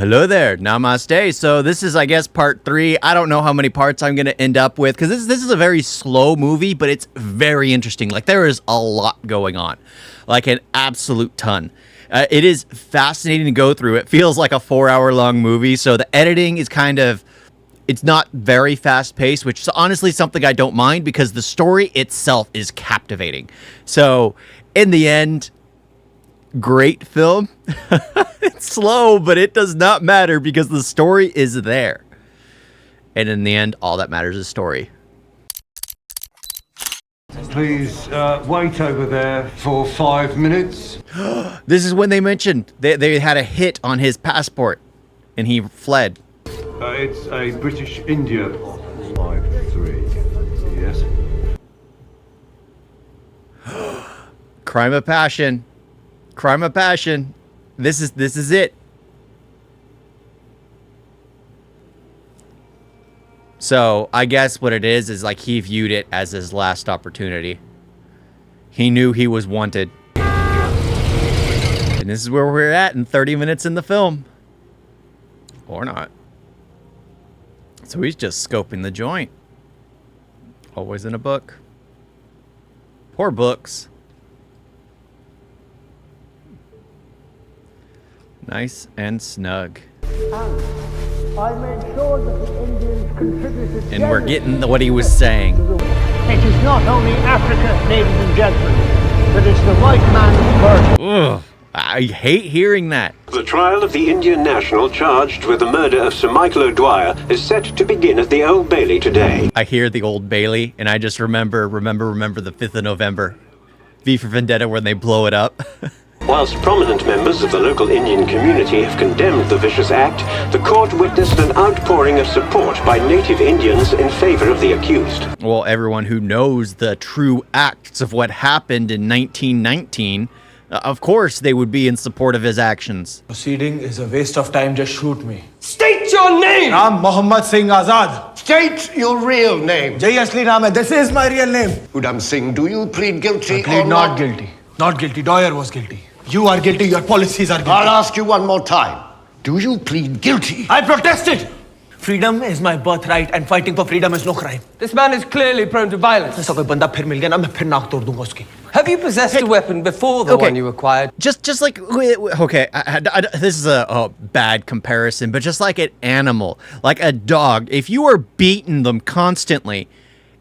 Hello there, namaste. So this is, I guess, part 3. I don't know how many parts I'm going to end up with, because this is a very slow movie, but it's very interesting. Like, there is a lot going on, like an absolute ton. It is fascinating to go through. It feels like a 4-hour-long movie, so the editing is kind of, it's not very fast-paced, which is honestly something I don't mind, because the story itself is captivating. So, in the end, great film. It's slow, but it does not matter because the story is there. And in the end, all that matters is story. Please wait over there for 5 minutes. This is when they mentioned they had a hit on his passport and he fled. It's a British India 5-3. Yes. Crime of passion. Crime of passion. This is it. So I guess what it is like he viewed it as his last opportunity. He knew he was wanted. And this is where we're at in 30 minutes in the film. Or not. So he's just scoping the joint. Always in a book. Poor books. Nice and snug. I made sure that the Indians contributed. And we're getting what he was saying. It is not only Africa, ladies and gentlemen, but it's the white man's burden. Ugh, I hate hearing that. The trial of the Indian national charged with the murder of Sir Michael O'Dwyer is set to begin at the Old Bailey today. I hear the Old Bailey, and I just remember the 5th of November. V for Vendetta, when they blow it up. Whilst prominent members of the local Indian community have condemned the vicious act, the court witnessed an outpouring of support by native Indians in favor of the accused. Well, everyone who knows the true acts of what happened in 1919, of course they would be in support of his actions. Proceeding is a waste of time, just shoot me. State your name! Ram Mohammed Singh Azad. State your real name. Jai Asli Naam hai. This is my real name. Udham Singh, do you plead guilty I plead or not guilty. Not guilty. Dwyer was guilty. You are guilty. Your policies are guilty. I'll ask you one more time. Do you plead guilty? I protested. Freedom is my birthright and fighting for freedom is no crime. This man is clearly prone to violence. ऐसा कोई बंदा फिर मिल गया ना मैं फिर नाक तोड़ दूंगा उसकी. Have you possessed a weapon before the one you acquired? Just like, okay, this is a bad comparison, but just like an animal, like a dog, if you are beating them constantly,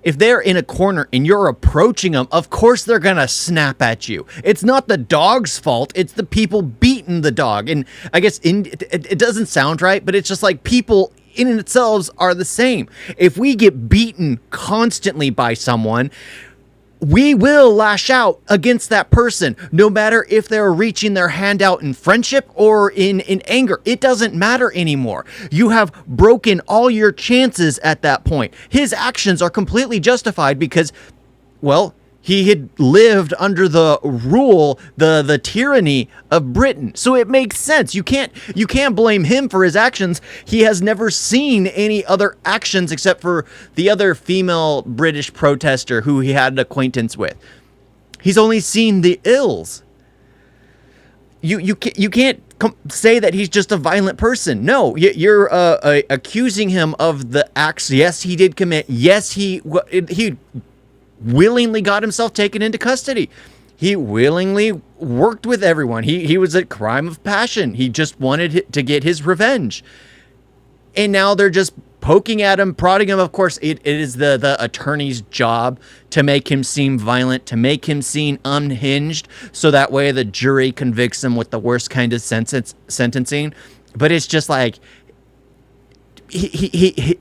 if they're in a corner and you're approaching them, of course they're gonna snap at you. It's not the dog's fault, it's the people beating the dog. And I guess it doesn't sound right, but it's just like people in themselves are the same. If we get beaten constantly by someone, we will lash out against that person, no matter if they're reaching their hand out in friendship or in anger. It doesn't matter anymore. You have broken all your chances at that point. His actions are completely justified because, well, he had lived under the rule, the tyranny of Britain. So it makes sense. You can't blame him for his actions. He has never seen any other actions except for the other female British protester who he had an acquaintance with. He's only seen the ills. You can't say that he's just a violent person. No, you're accusing him of the acts. Yes, he did commit. Yes, he willingly got himself taken into custody. He willingly worked with everyone. He was a crime of passion. He just wanted to get his revenge. And now they're just poking at him, prodding him. Of course, it is the attorney's job to make him seem violent, to make him seem unhinged, so that way the jury convicts him with the worst kind of sentencing. But it's just like, he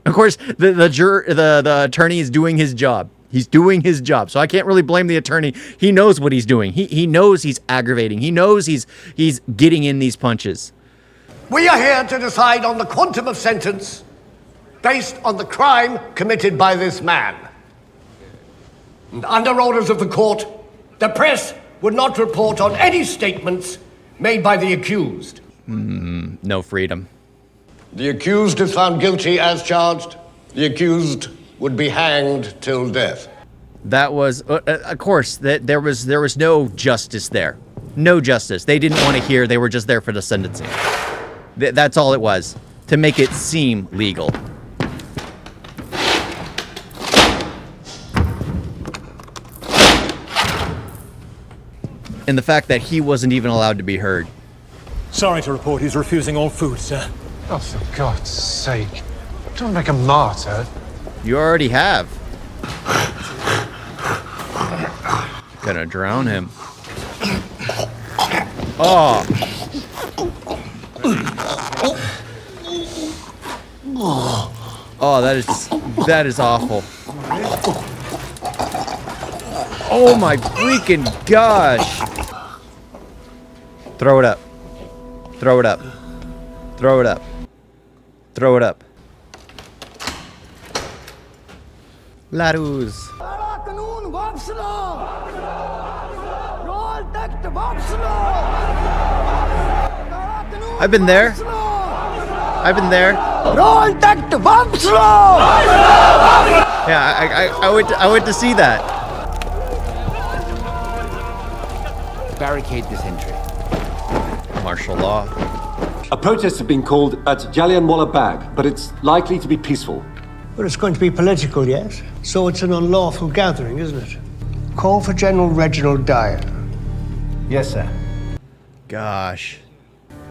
of course, the attorney is doing his job. He's doing his job. So I can't really blame the attorney. He knows what he's doing. He knows he's aggravating. He knows he's getting in these punches. We are here to decide on the quantum of sentence based on the crime committed by this man. And under orders of the court, the press would not report on any statements made by the accused. No freedom. The accused is found guilty as charged. The accused would be hanged till death. That was, of course, that there was no justice there. No justice. They didn't want to hear. They were just there for the sentencing. That's all it was, to make it seem legal. And the fact that he wasn't even allowed to be heard. Sorry to report he's refusing all food, sir. Oh, for God's sake. Don't make a martyr. You already have. Gonna drown him. Oh. Oh, that is awful. Oh my freaking gosh. Throw it up. Throw it up. Throw it up. Throw it up. Larus. I've been there. I've been there. Yeah, I went to see that. Barricade this entry. Martial law. A protest has been called at Jallianwala Bagh, but it's likely to be peaceful. But it's going to be political, yes? So it's an unlawful gathering, isn't it? Call for General Reginald Dyer. Yes, sir. Gosh.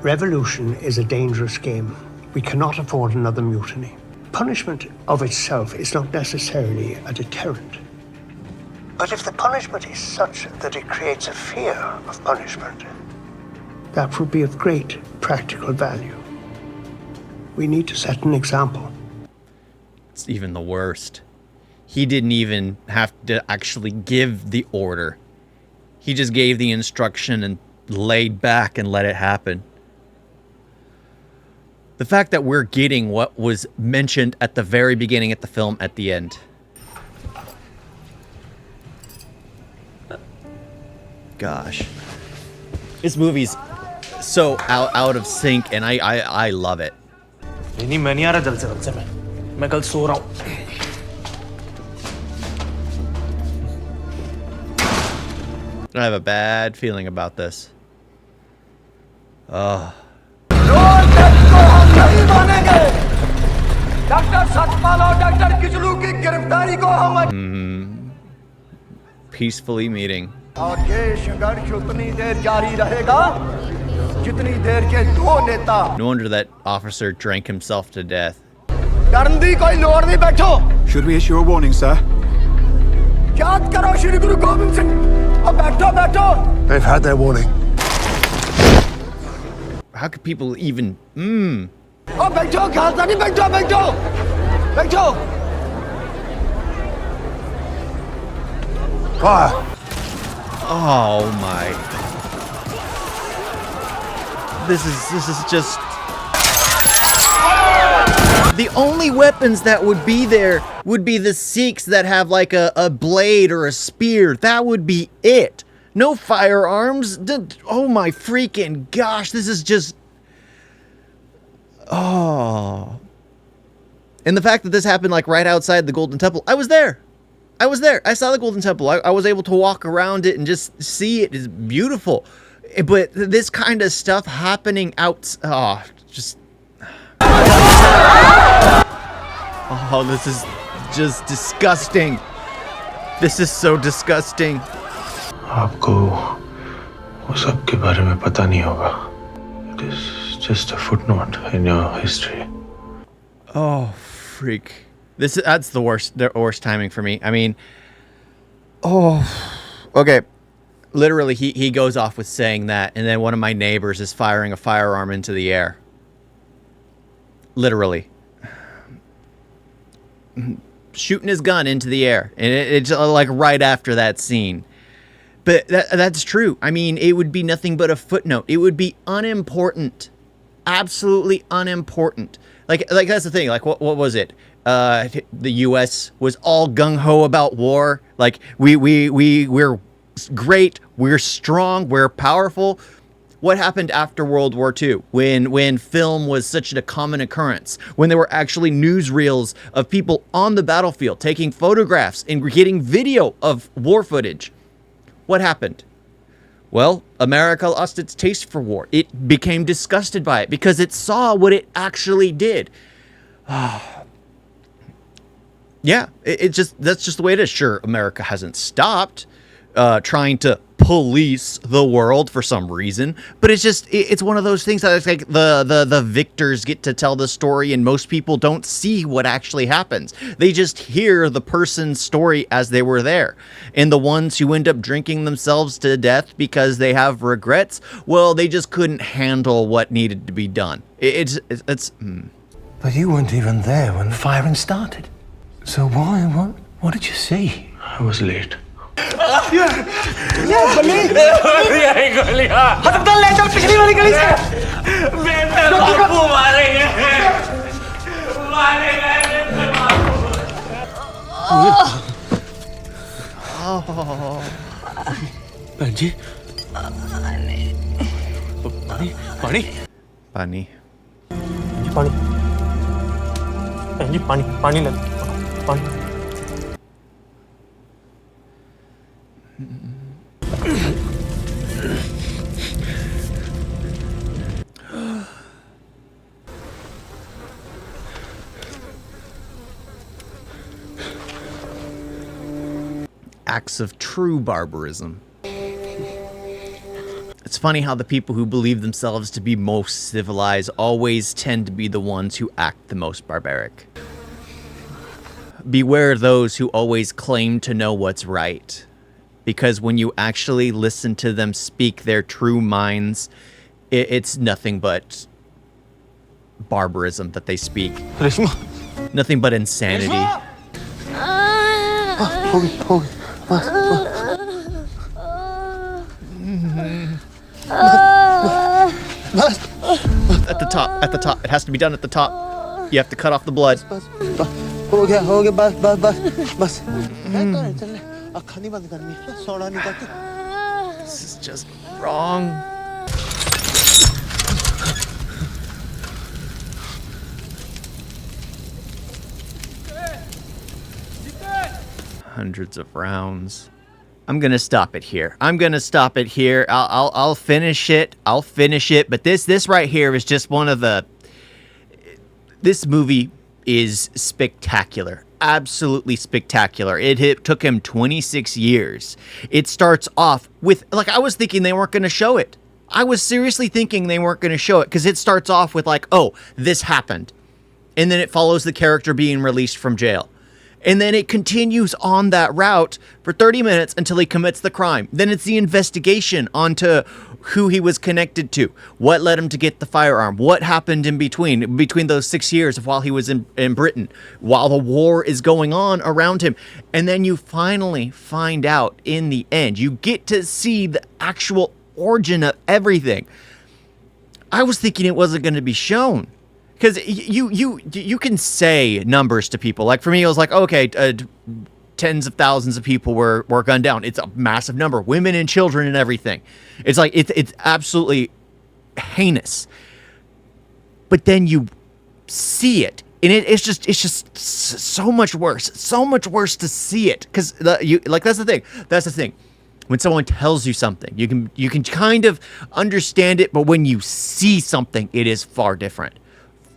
Revolution is a dangerous game. We cannot afford another mutiny. Punishment of itself is not necessarily a deterrent. But if the punishment is such that it creates a fear of punishment, that would be of great practical value. We need to set an example. It's even the worst. He didn't even have to actually give the order. He just gave the instruction and laid back and let it happen. The fact that we're getting what was mentioned at the very beginning at the film at the end. Gosh. This movie's so out of sync, and I love it. मैं नहीं आ रहा जल्द से जल्द से मैं कल सो रहा हूँ. I have a bad feeling about this. Oh. Peacefully meeting. No wonder that officer drank himself to death. Should we issue a warning, sir? They've had their warning. How could people even... Fire! Oh my... This is just... The only weapons that would be there would be the Sikhs that have like a blade or a spear. That would be it. No firearms. Oh my freaking gosh. This is just... Oh. And the fact that this happened like right outside the Golden Temple. I was there. I saw the Golden Temple. I was able to walk around it and just see it. It's beautiful. But this kind of stuff happening out... Oh, just... Oh, this is just disgusting. This is so disgusting. आपको वो सब के बारे में पता नहीं होगा. It is just a footnote in your history. Oh, freak. That's the worst timing for me. I mean, oh, okay. Literally, he goes off with saying that, and then one of my neighbors is firing a firearm into the air. Literally. Shooting his gun into the air. And it's like right after that scene. But that's true. I mean, it would be nothing but a footnote. It would be unimportant. Absolutely unimportant. Like that's the thing. Like, what was it? The U.S. was all gung-ho about war. Like, we're great. We're strong. We're powerful. What happened after World War II when film was such a common occurrence, when there were actually newsreels of people on the battlefield taking photographs and getting video of war footage? What happened? Well, America lost its taste for war. It became disgusted by it because it saw what it actually did. Yeah, that's just the way it is. Sure, America hasn't stopped trying to police the world for some reason, but it's one of those things that it's like the victors get to tell the story, and most people don't see what actually happens. They just hear the person's story as they were there, and the ones who end up drinking themselves to death because they have regrets, well, they just couldn't handle what needed to be done. It's But you weren't even there when the firing started. So what did you see? I was late. जी पानी पानी Bunny. पानी जी पानी पानी ले पानी Acts of true barbarism. It's funny how the people who believe themselves to be most civilized always tend to be the ones who act the most barbaric. Beware those who always claim to know what's right, because when you actually listen to them speak their true minds, it's nothing but barbarism that they speak. Nothing but insanity. At the top. It has to be done at the top. You have to cut off the blood. This is just wrong. Hundreds of rounds. I'm gonna stop it here. I'll finish it. But this right here is just one of the. This movie is spectacular. Absolutely spectacular. It took him 26 years. It starts off with, like, I was thinking they weren't gonna show it. I was seriously thinking they weren't gonna show it because it starts off with like, oh, this happened, and then it follows the character being released from jail. And then it continues on that route for 30 minutes until he commits the crime. Then it's the investigation onto who he was connected to, what led him to get the firearm, what happened in between those 6 years of while he was in Britain, while the war is going on around him. And then you finally find out in the end. You get to see the actual origin of everything. I was thinking it wasn't going to be shown. Because you can say numbers to people. Like for me, it was like, okay, tens of thousands of people were gunned down. It's a massive number, women and children and everything. It's like it's absolutely heinous. But then you see it, and it's just so much worse. So much worse to see it, because that's the thing. That's the thing. When someone tells you something, you can kind of understand it, but when you see something, it is far different.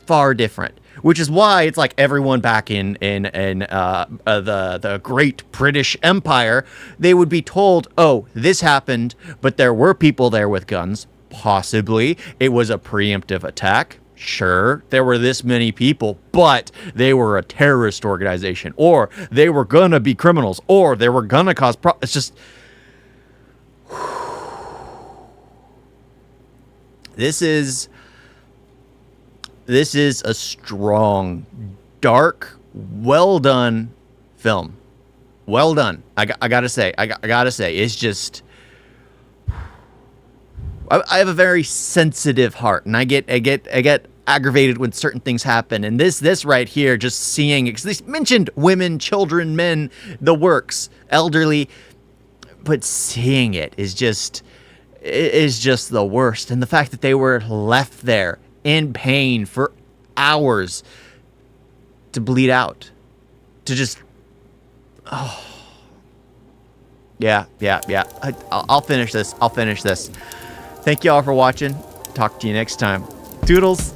Far different, which is why it's like everyone back in the Great British Empire, they would be told, oh, this happened, but there were people there with guns. Possibly it was a preemptive attack. Sure, there were this many people, but they were a terrorist organization, or they were gonna be criminals, or they were gonna cause it's just. This is a strong, dark, well done film. Well done. I gotta say, it's just. I have a very sensitive heart, and I get aggravated when certain things happen. And this right here, just seeing, they mentioned women, children, men, the works, elderly, but seeing it is just the worst. And the fact that they were left there in pain for hours to bleed out, to just, Yeah. I'll finish this. Thank you all for watching. Talk to you next time. Doodles.